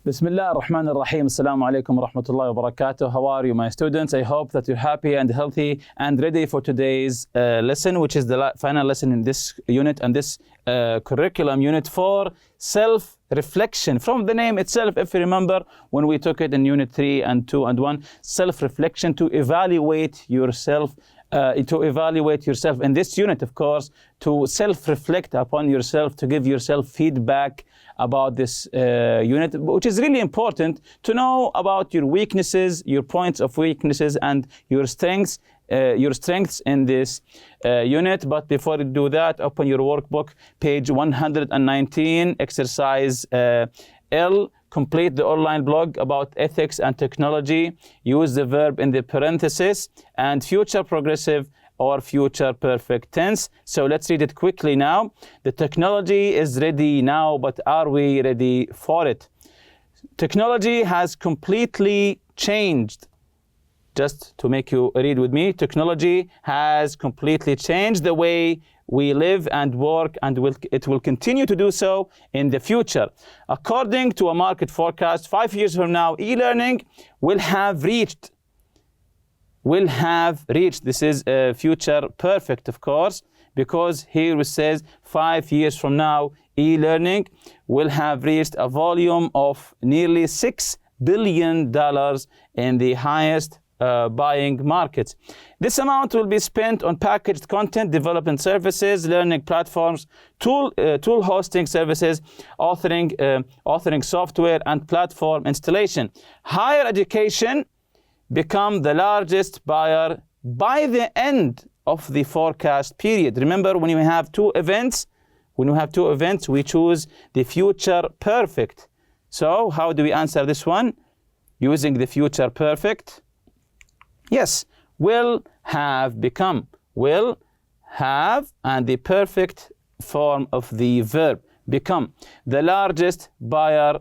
بسم الله الرحمن الرحيم. السلام عليكم ورحمة الله وبركاته. How are you, my students? I hope that you're happy and healthy and ready for today's lesson, which is the final lesson in this unit and this curriculum, Unit 4, self-reflection. From the name itself, if you remember, when we took it in Unit 3 and 2 and 1, self-reflection, to evaluate yourself. In this unit, of course, to self-reflect upon yourself, to give yourself feedback about this unit, which is really important to know about your weaknesses, your points of weaknesses, and your strengths in this unit. But before you do that, open your workbook, page 119, exercise L. Complete the online blog about ethics and technology. Use the verb in the parenthesis and future progressive or future perfect tense. So let's read it quickly now. The technology is ready now, but are we ready for it? Technology has completely changed. Just to make you read with me, technology has completely changed the way we live and work, and it will continue to do so in the future. According to a market forecast, 5 years from now, e-learning will have reached. This is future perfect, of course, because here it says 5 years from now, e-learning will have reached a volume of nearly $6 billion in the highest buying markets. This amount will be spent on packaged content, development services, learning platforms, tool hosting services, authoring software, and platform installation. Higher education become the largest buyer by the end of the forecast period. Remember, when you have two events, we choose the future perfect. So how do we answer this one? Using the future perfect. Yes, will have become, will have, and the perfect form of the verb become the largest buyer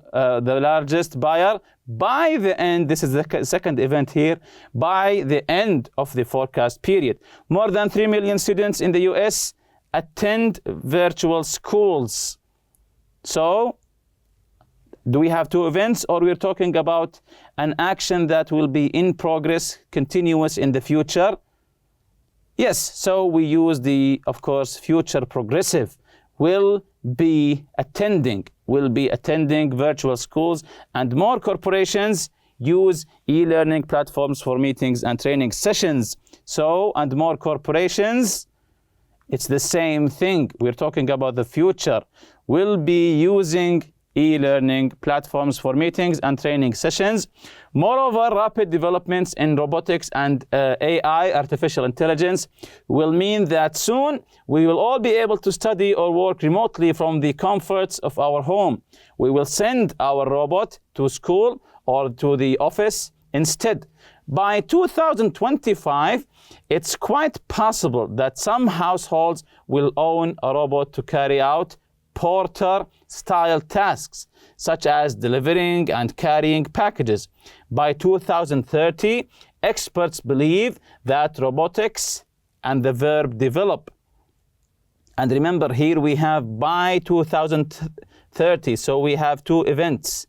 by the end. This is the second event here, by the end of the forecast period. More than 3 million students in the US attend virtual schools. So do we have two events, or we're talking about an action that will be in progress, continuous in the future? Yes, so we use the, of course, future progressive. Will be attending virtual schools, and more corporations use e-learning platforms for meetings and training sessions. So, and more corporations, it's the same thing. We're talking about the future. Will be using e-learning platforms for meetings and training sessions. Moreover, rapid developments in robotics and AI, artificial intelligence, will mean that soon we will all be able to study or work remotely from the comforts of our home. We will send our robot to school or to the office instead. By 2025, it's quite possible that some households will own a robot to carry out porter-style tasks, such as delivering and carrying packages. By 2030, experts believe that robotics and the verb develop. And remember, here we have by 2030, so we have two events.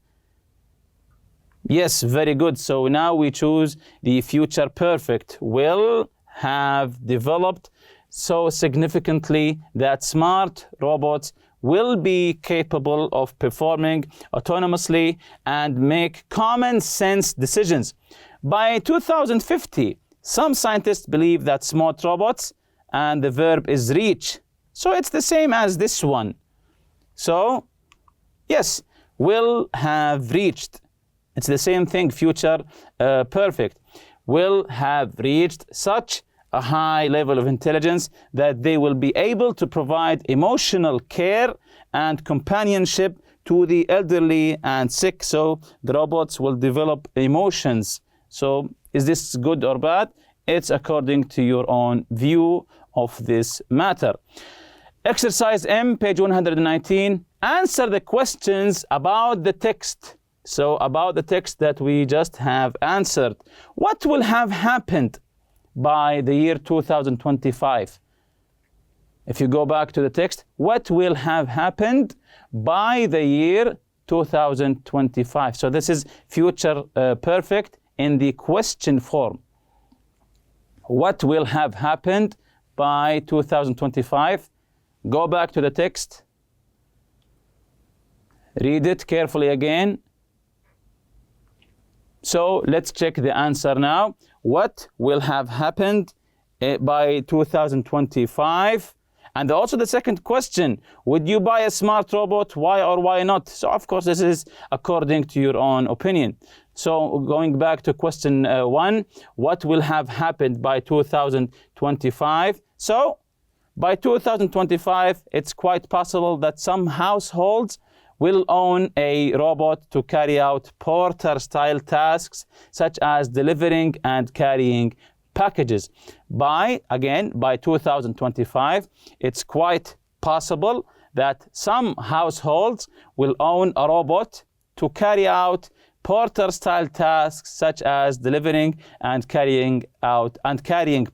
Yes, very good. So now we choose the future perfect. Will have developed so significantly that smart robots will be capable of performing autonomously and make common sense decisions. By 2050, some scientists believe that smart robots, and the verb is reach. So it's the same as this one. So, yes, will have reached. It's the same thing, future perfect. Will have reached such a high level of intelligence that they will be able to provide emotional care and companionship to the elderly and sick. So the robots will develop emotions. So is this good or bad? It's according to your own view of this matter. Exercise M, page 119. Answer the questions about the text. So about the text that we just have answered. What will have happened by the year 2025? If you go back to the text, what will have happened by the year 2025. So this is future perfect in the question form. What will have happened by 2025? Go back to the text. Read it carefully again. So let's check the answer now. What will have happened by 2025? And also the second question, would you buy a smart robot? Why or why not? So of course this is according to your own opinion. So going back to question 1, what will have happened by 2025? So by 2025, it's quite possible that some households will own a robot to carry out porter-style tasks, such as delivering and carrying packages. By 2025, it's quite possible that some households will own a robot to carry out porter-style tasks, such as delivering and carrying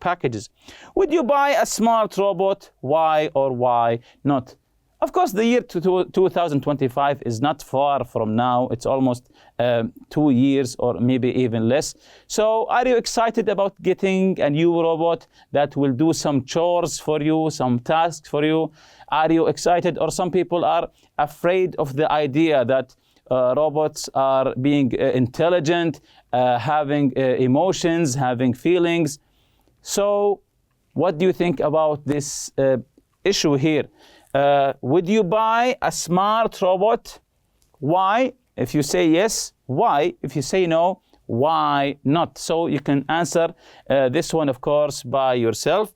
packages. Would you buy a smart robot? Why or why not? Of course, the year 2025 is not far from now. It's almost 2 years or maybe even less. So are you excited about getting a new robot that will do some chores for you, some tasks for you? Are you excited? Or some people are afraid of the idea that robots are being intelligent, having emotions, having feelings. So what do you think about this issue here? Would you buy a smart robot? Why? If you say yes, why? If you say no, why not? So you can answer this one, of course, by yourself.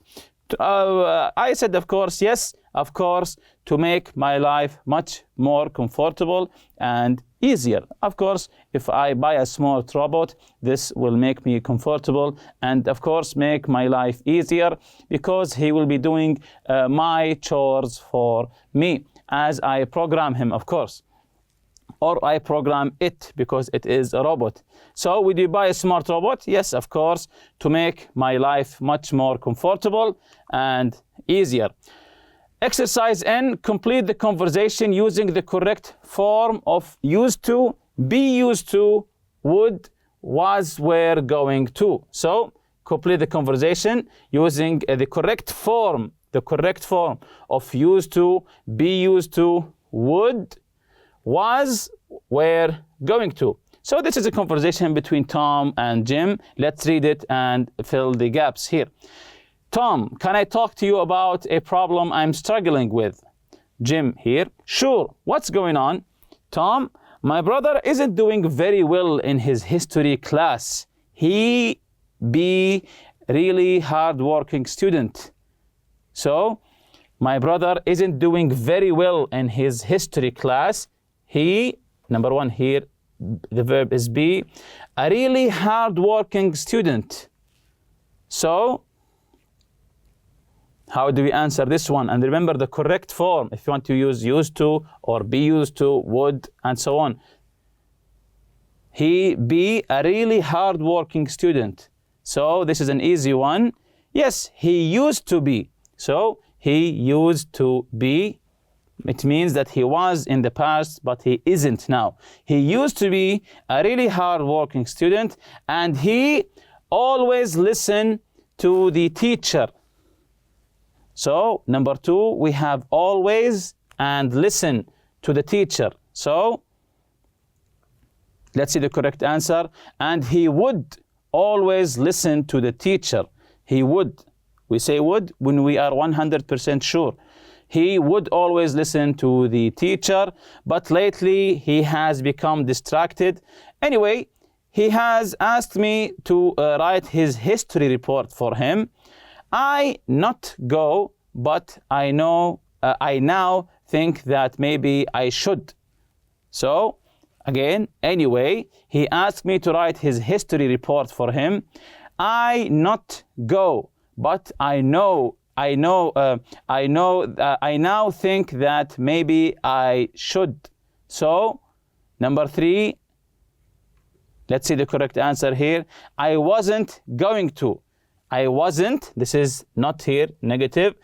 I said, of course, yes, of course, to make my life much more comfortable and easier. Of course, if I buy a smart robot, this will make me comfortable and, of course, make my life easier because he will be doing my chores for me as I program him, of course. Or I program it because it is a robot. So would you buy a smart robot? Yes, of course, to make my life much more comfortable and easier. Exercise N, complete the conversation using the correct form of used to, be used to, would, was, were, going to. So complete the conversation using the correct form of used to, be used to, would, was, were, going to. So this is a conversation between Tom and Jim. Let's read it and fill the gaps here. Tom, can I talk to you about a problem I'm struggling with? Jim here. Sure, what's going on? Tom, my brother isn't doing very well in his history class. He be really hard-working student. So, my brother isn't doing very well in his history class. He, number one here, the verb is be, a really hard-working student. So, how do we answer this one? And remember the correct form, if you want to use used to or be used to, would, and so on. He be a really hard-working student. So this is an easy one. Yes, he used to be. So he used to be. It means that he was in the past, but he isn't now. He used to be a really hard-working student, and he always listened to the teacher. So, number two, we have always and listen to the teacher. So, let's see the correct answer. And he would always listen to the teacher. He would. We say would when we are 100% sure. He would always listen to the teacher, but lately he has become distracted. Anyway, he has asked me to write his history report for him. I not go, but I now think that maybe I should. So, again, anyway, he asked me to write his history report for him. I not go, but I now think that maybe I should. So, number three, let's see the correct answer here. I wasn't going to. I wasn't, this is not here, negative,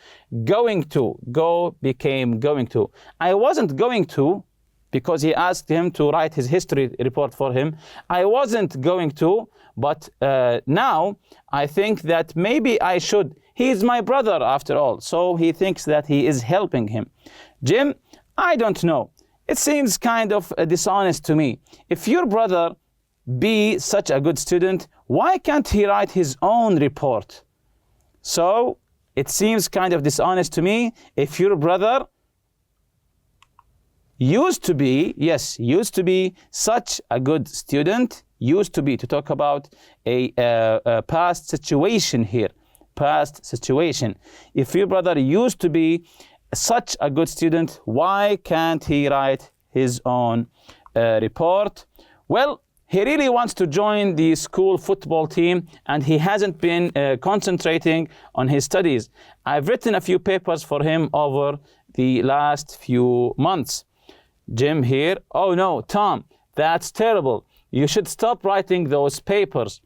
going to, go became going to. I wasn't going to, because he asked him to write his history report for him. I wasn't going to, but now I think that maybe I should. He is my brother after all, so he thinks that he is helping him. Jim, I don't know. It seems kind of dishonest to me. If your brother be such a good student, why can't he write his own report? So it seems kind of dishonest to me. If your brother used to be such a good student, used to be, to talk about a past situation here, past situation. If your brother used to be such a good student, why can't he write his own report? Well, he really wants to join the school football team and he hasn't been concentrating on his studies. I've written a few papers for him over the last few months. Jim here, oh no, Tom, that's terrible. You should stop writing those papers.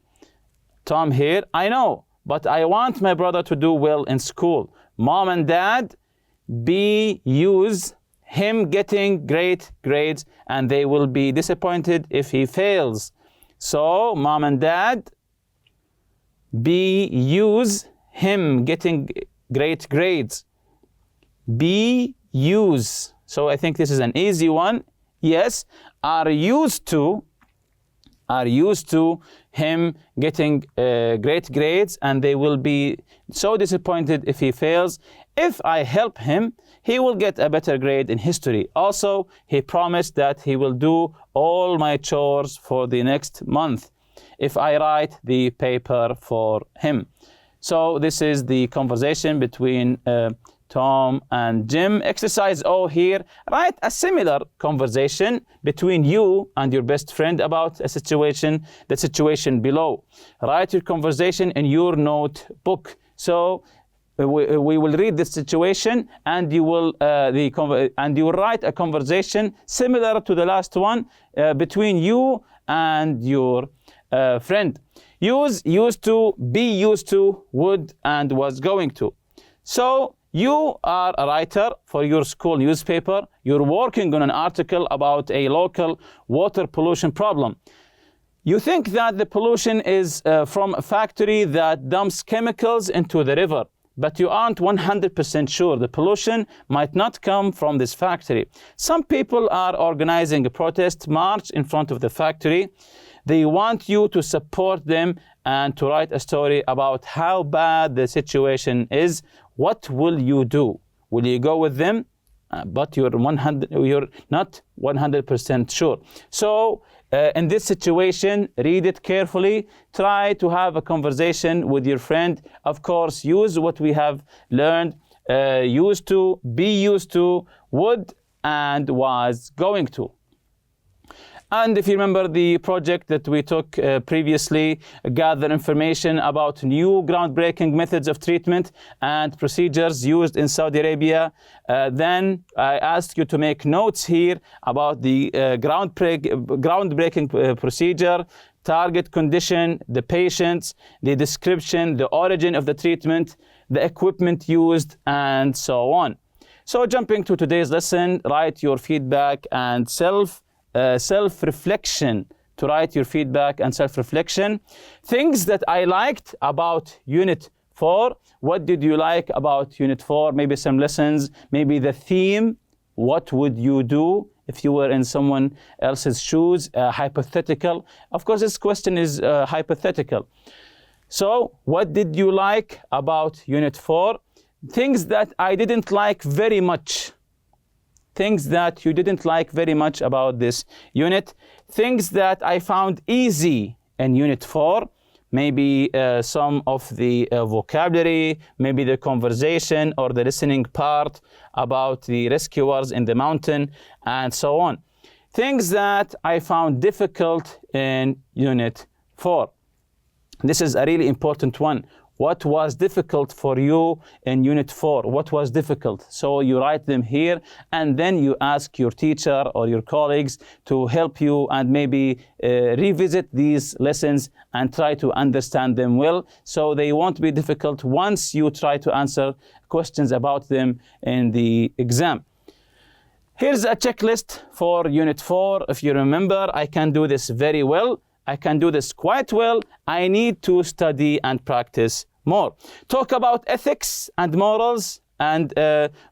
Tom here, I know, but I want my brother to do well in school. Mom and Dad, use him getting great grades and they will be disappointed if he fails. So, Mom and Dad, use him getting great grades. Use. So I think this is an easy one. Yes, are used to him getting great grades and they will be so disappointed if he fails. If I help him, he will get a better grade in history. Also, he promised that he will do all my chores for the next month if I write the paper for him. So this is the conversation between Tom and Jim. Exercise O here, write a similar conversation between you and your best friend about a situation, the situation below. Write your conversation in your notebook. So we will read this situation and you will write a conversation similar to the last one between you and your friend. Use used to, be used to, would and was going to. So you are a writer for your school newspaper. You're working on an article about a local water pollution problem. You think that the pollution is from a factory that dumps chemicals into the river, but you aren't 100% sure. The pollution might not come from this factory. Some people are organizing a protest march in front of the factory. They want you to support them and to write a story about how bad the situation is. What will you do? Will you go with them? But you're not 100% sure. So in this situation, read it carefully. Try to have a conversation with your friend. Of course, use what we have learned. Used to, be used to, would and was going to. And if you remember the project that we took previously, gather information about new groundbreaking methods of treatment and procedures used in Saudi Arabia. Then I asked you to make notes here about the groundbreaking procedure, target condition, the patients, the description, the origin of the treatment, the equipment used, and so on. So jumping to today's lesson, write your feedback and self-reflection, to write your feedback and self-reflection. Things that I liked about Unit 4. What did you like about Unit 4? Maybe some lessons, maybe the theme. What would you do if you were in someone else's shoes? Hypothetical. Of course, this question is hypothetical. So, what did you like about Unit 4? Things that I didn't like very much. Things that you didn't like very much about this unit. Things that I found easy in Unit 4. Maybe some of the vocabulary, maybe the conversation or the listening part about the rescuers in the mountain, and so on. Things that I found difficult in Unit 4. This is a really important one. What was difficult for you in Unit 4? What was difficult? So you write them here, and then you ask your teacher or your colleagues to help you and maybe revisit these lessons and try to understand them well, so they won't be difficult once you try to answer questions about them in the exam. Here's a checklist for Unit 4. If you remember, I can do this very well. I can do this quite well. I need to study and practice more. Talk about ethics and morals and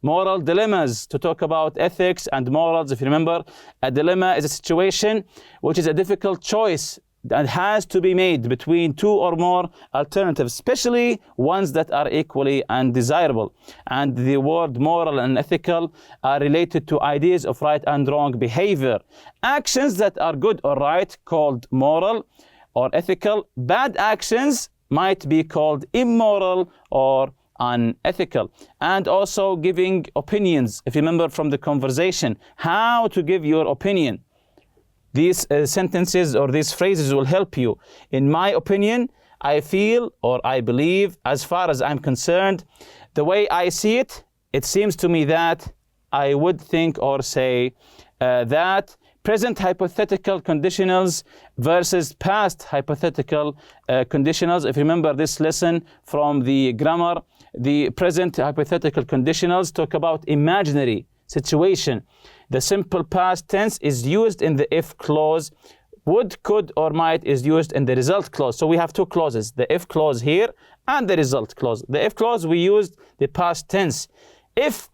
moral dilemmas. To talk about ethics and morals, if you remember, a dilemma is a situation which is a difficult choice that has to be made between two or more alternatives, especially ones that are equally undesirable. And the word moral and ethical are related to ideas of right and wrong behavior. Actions that are good or right called moral or ethical. Bad actions might be called immoral or unethical. And also giving opinions. If you remember from the conversation, how to give your opinion. These sentences or these phrases will help you. In my opinion, I feel or I believe, as far as I'm concerned, the way I see it, it seems to me that I would think or say that. Present hypothetical conditionals versus past hypothetical conditionals. If you remember this lesson from the grammar, the present hypothetical conditionals talk about imaginary situation. The simple past tense is used in the if clause. Would, could, or might is used in the result clause. So we have two clauses, the if clause here and the result clause. The if clause, we used the past tense. If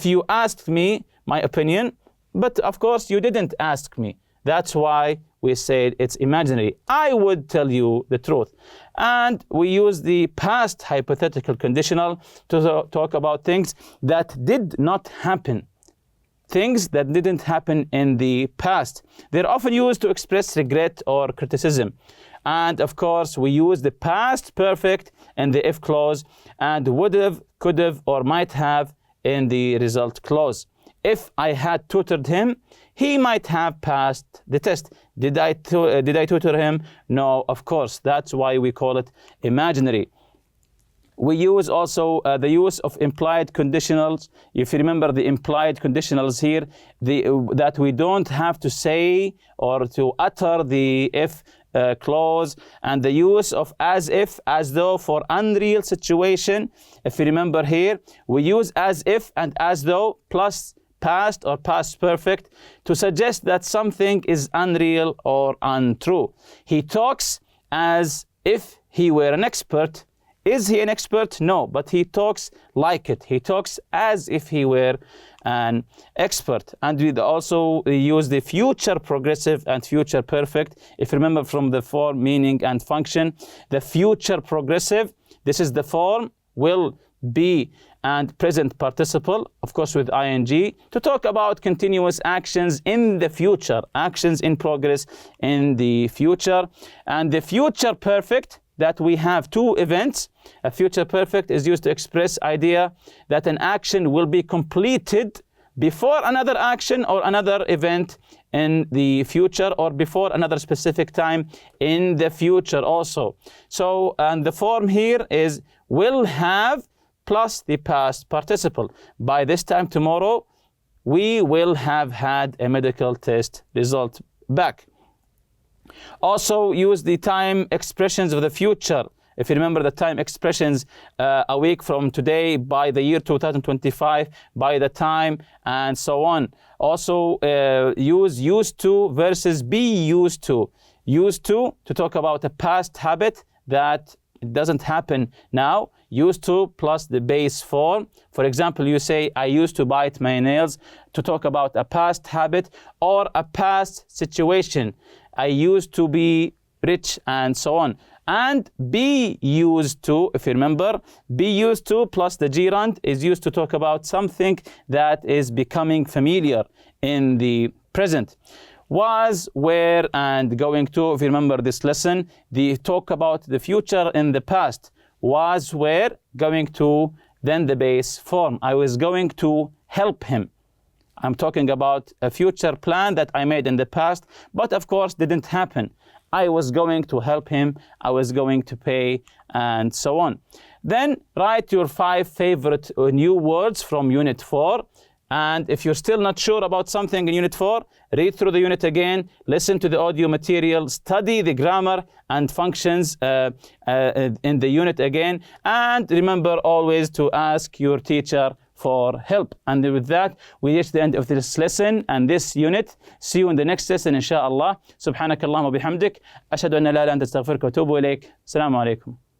you asked me my opinion, but of course you didn't ask me. That's why we said it's imaginary. I would tell you the truth. And we use the past hypothetical conditional to talk about things that did not happen. Things that didn't happen in the past. They're often used to express regret or criticism. And of course, we use the past perfect in the if clause and would have, could have, or might have in the result clause. If I had tutored him, he might have passed the test. Did I tutor him? No, of course. That's why we call it imaginary. We use also the use of implied conditionals. If you remember the implied conditionals here, that we don't have to say or to utter the if clause, and the use of as if, as though for unreal situation. If you remember here, we use as if and as though plus past or past perfect to suggest that something is unreal or untrue. He talks as if he were an expert. Is he an expert? No, but he talks like it. He talks as if he were an expert. And we also use the future progressive and future perfect. If you remember from the form, meaning, and function, the future progressive, this is the form, will, be, and present participle, of course with ing, to talk about continuous actions in the future, actions in progress in the future. And the future perfect, that we have two events. A future perfect is used to express idea that an action will be completed before another action or another event in the future, or before another specific time in the future also. So, and the form here is will have plus the past participle. By this time tomorrow, we will have had a medical test result back. Also use the time expressions of the future. If you remember the time expressions, a week from today, by the year 2025, by the time, and so on. Also use used to versus be used to. Used to talk about a past habit that doesn't happen now. Used to plus the base form. For example, you say, I used to bite my nails, to talk about a past habit or a past situation. I used to be rich, and so on. And be used to, if you remember, be used to plus the gerund is used to talk about something that is becoming familiar in the present. Was, were, and going to, if you remember this lesson, the talk about the future in the past. Was, were, going to, then the base form. I was going to help him. I'm talking about a future plan that I made in the past, but of course didn't happen. I was going to help him, I was going to pay, and so on. Then write your 5 favorite new words from Unit 4. And if you're still not sure about something in Unit 4, read through the unit again, listen to the audio material, study the grammar and functions in the unit again, and remember always to ask your teacher for help. And with that, we reach the end of this lesson and this unit. See you in the next lesson, inshallah. سبحانك اللهم وبحمدك. أشهد أن لا إله إلا أنت أستغفرك وأتوب إليك. السلام عليكم.